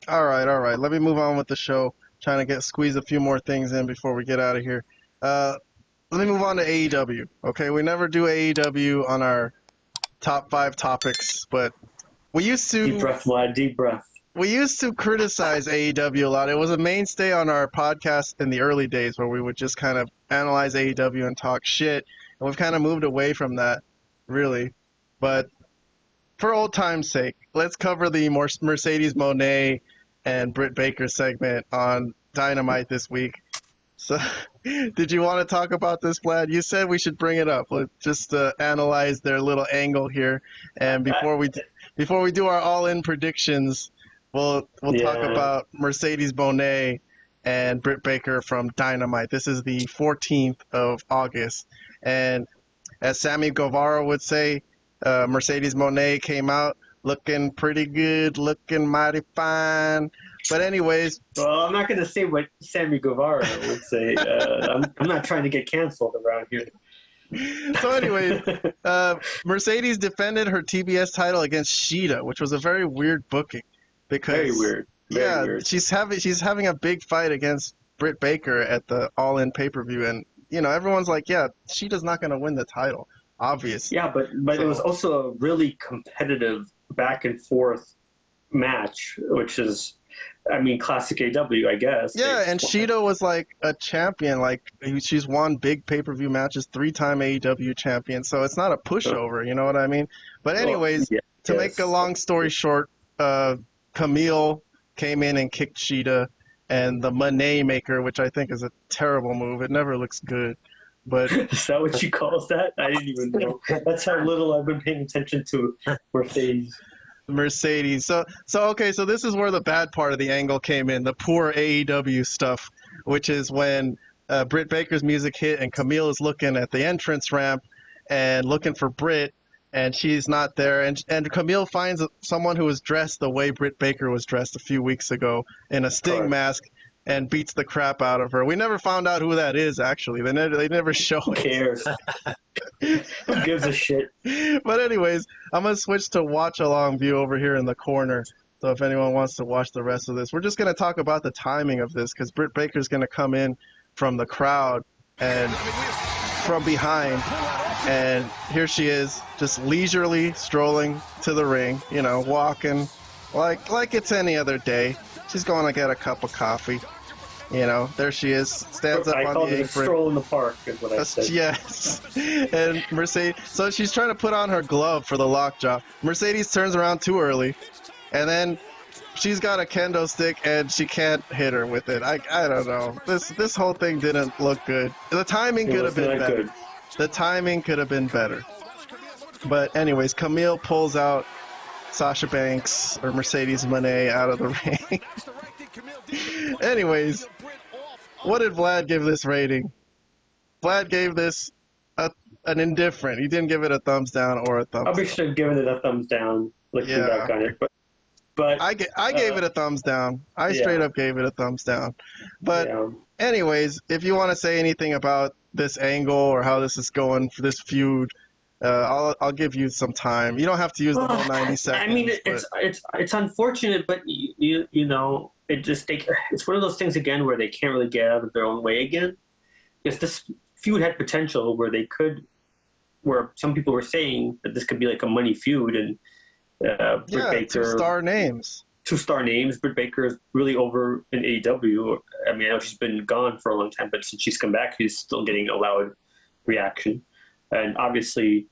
All right. Let me move on with the show. Trying to squeeze a few more things in before we get out of here. Let me move on to AEW. Okay, we never do AEW on our top 5 topics, but we used to. Deep breath, lad. Deep breath. We used to criticize AEW a lot. It was a mainstay on our podcast in the early days where we would just kind of analyze AEW and talk shit. And we've kind of moved away from that, really. But for old time's sake, let's cover the Mercedes Moné and Britt Baker segment on Dynamite this week. So, did you want to talk about this, Vlad? You said we should bring it up. Let's just analyze their little angle here. And before we do our all-in predictions, we'll talk about Mercedes Moné and Britt Baker from Dynamite. This is the 14th of August. And as Sammy Guevara would say, Mercedes Moné came out looking pretty good, looking mighty fine. But anyways... Well, I'm not going to say what Sammy Guevara would say. I'm not trying to get canceled around here. So anyways, Mercedes defended her TBS title against Shida, which was a very weird booking. Because, very weird. Very weird. She's having a big fight against Britt Baker at the All-In pay-per-view. And, everyone's like, yeah, Shida's not going to win the title, obviously. Yeah, but it was also a really competitive back-and-forth match, which is... classic AW, I guess. Yeah, and Shida was like a champion. Like, she's won big pay-per-view matches, 3-time AEW champion. So it's not a pushover, you know what I mean? But anyways, to make a long story short, Camille came in and kicked Shida, and the Moné maker, which I think is a terrible move. It never looks good. But is that what she calls that? I didn't even know. That's how little I've been paying attention to Mercedes. So this is where the bad part of the angle came in, the poor AEW stuff, which is when Britt Baker's music hit and Camille is looking at the entrance ramp and looking for Britt, and she's not there. And Camille finds someone who was dressed the way Britt Baker was dressed a few weeks ago in a Sting mask and beats the crap out of her. We never found out who that is, actually. They never show it. Who cares? Who gives a shit? But anyways, I'm going to switch to watch-along view over here in the corner. So if anyone wants to watch the rest of this, we're just going to talk about the timing of this because Britt Baker's going to come in from the crowd and from behind. And here she is, just leisurely strolling to the ring, walking like it's any other day. She's going to get a cup of coffee. There she is, stands up on the apron. I called it a stroll in the park, is what I said. Yes. And Mercedes, so she's trying to put on her glove for the lockjaw. Mercedes turns around too early, and then she's got a kendo stick, and she can't hit her with it. I don't know. This whole thing didn't look good. The timing could have been better. Good. The timing could have been better. But anyways, Camille pulls out Sasha Banks or Mercedes Moné out of the ring. Anyways, what did Vlad give this rating? Vlad gave this an indifferent. He didn't give it a thumbs down or a thumbs up. I should have given it a thumbs down looking back on it. But I gave it a thumbs down. I straight up gave it a thumbs down. But anyways, if you want to say anything about this angle or how this is going for this feud, I'll give you some time. You don't have to use the whole 90 seconds. It's unfortunate, but you know, it's one of those things again where they can't really get out of their own way again. Because this feud had potential where some people were saying that this could be like a money feud, and Britt Baker, two-star names. Britt Baker is really over in AEW. I know she's been gone for a long time, but since she's come back, she's still getting a loud reaction. And obviously,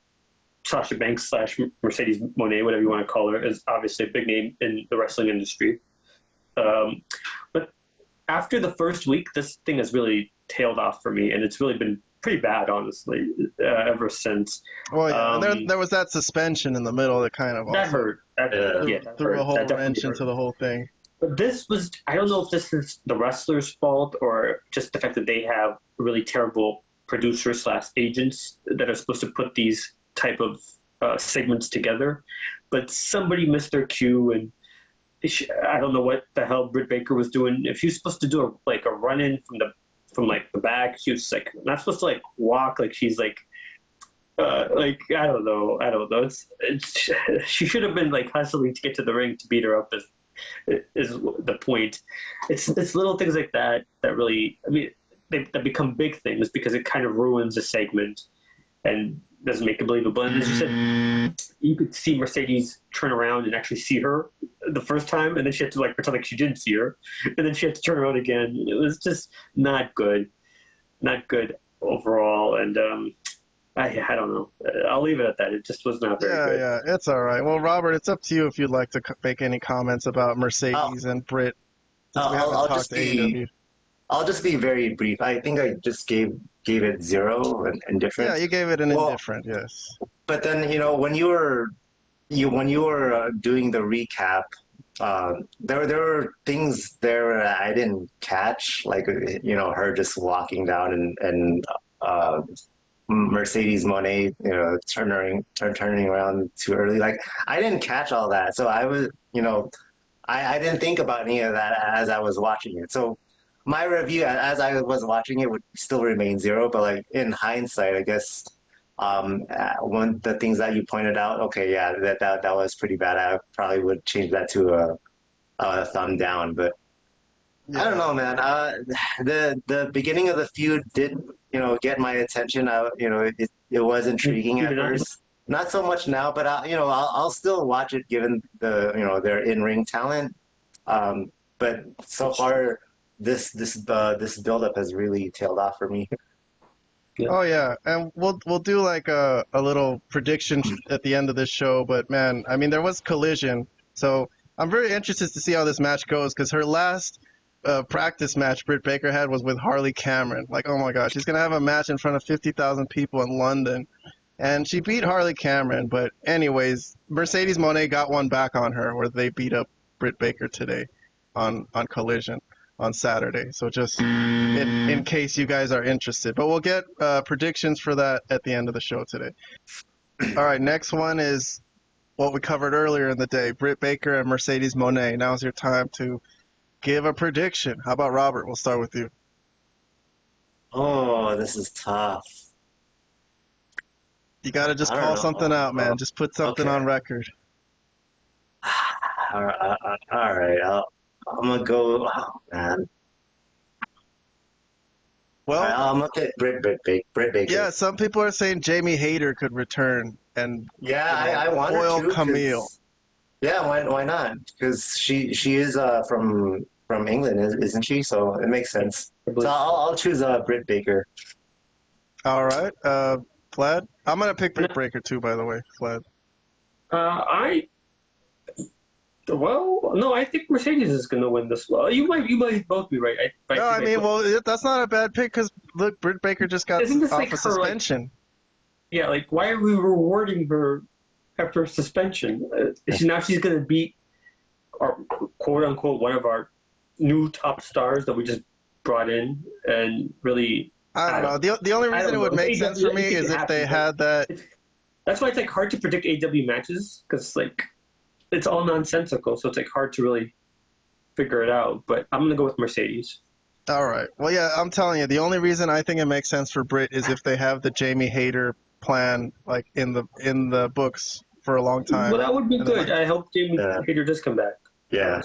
Sasha Banks / Mercedes Moné, whatever you want to call her, is obviously a big name in the wrestling industry. But after the first week, this thing has really tailed off for me, and it's really been pretty bad, honestly, ever since. Well, yeah, there was that suspension in the middle that kind of that hurt. That threw a whole wrench into the whole thing. But this was, I don't know if this is the wrestler's fault or just the fact that they have really terrible producers / agents that are supposed to put these type of segments together. But somebody missed their cue, and I don't know what the hell Britt Baker was doing. If she was supposed to do a run-in from the back, she was like not supposed to walk like she's I don't know. She should have been hustling to get to the ring to beat her up is the point. It's little things like that that really, I mean, that become big things because it kind of ruins a segment and doesn't make it believable. And as you said, you could see Mercedes turn around and actually see her the first time, and then she had to like pretend like she didn't see her, and then she had to turn around again. It was just not good overall. And I don't know. I'll leave it at that. It just was not very good. Yeah, it's all right. Well, Robert, it's up to you if you'd like to make any comments about Mercedes and Britt. Since we haven't talked to AEW. I'll just be very brief. I think I just gave it 0 and indifferent. Yeah, you gave it an indifferent, yes. But then when you were doing the recap, there were things there I didn't catch, like her just walking down and Mercedes Moné turning around too early. Like I didn't catch all that, so I was I didn't think about any of that as I was watching it. So my review as I was watching it would still remain 0, but like in hindsight, I guess one of the things that you pointed out, okay, yeah, that was pretty bad. I probably would change that to a thumb down, but yeah. I don't know, man. The beginning of the feud did get my attention. It was intriguing at first. Not so much now, but I'll still watch it given the their in-ring talent. But so far, this build-up has really tailed off for me. Yeah. Oh yeah, and we'll do like a little prediction at the end of this show. But man, I mean, there was Collision, so I'm very interested to see how this match goes because her last practice match Britt Baker had was with Harley Cameron. Like, oh my gosh, she's gonna have a match in front of 50,000 people in London. And she beat Harley Cameron, but anyways, Mercedes Moné got one back on her where they beat up Britt Baker today on Collision on Saturday. So just in case you guys are interested. But we'll get predictions for that at the end of the show today. All right, next one is what we covered earlier in the day, Britt Baker and Mercedes Moné. Now's your time to give a prediction. How about Robert? We'll start with you. Oh, this is tough. You got to just call something out, man. Just put something on record. All right. I'm going to go, man. Well, I'm going to pick Britt Baker. Yeah, some people are saying Jamie Hayter could return and I want her to. Camille. Yeah, why not? Because she is from England, isn't she? So it makes sense. So I'll choose Britt Baker. All right. Vlad? I'm going to pick Britt Baker too, by the way, Vlad. I think Mercedes is going to win this. Well, you might both be right. That's not a bad pick because, look, Britt Baker just got off a suspension. Why are we rewarding her after a suspension? Now she's going to beat, our, quote-unquote, one of our new top stars that we just brought in and really... I don't know. The only reason it would make sense for me is if they had that. That's why it's like hard to predict AEW matches because like it's all nonsensical, so it's like hard to really figure it out. But I'm gonna go with Mercedes. All right. Well, yeah, I'm telling you, the only reason I think it makes sense for Britt is if they have the Jamie Hayter plan like in the books for a long time. Well, that would be good. I hope Jamie Hayter does come back. Yeah.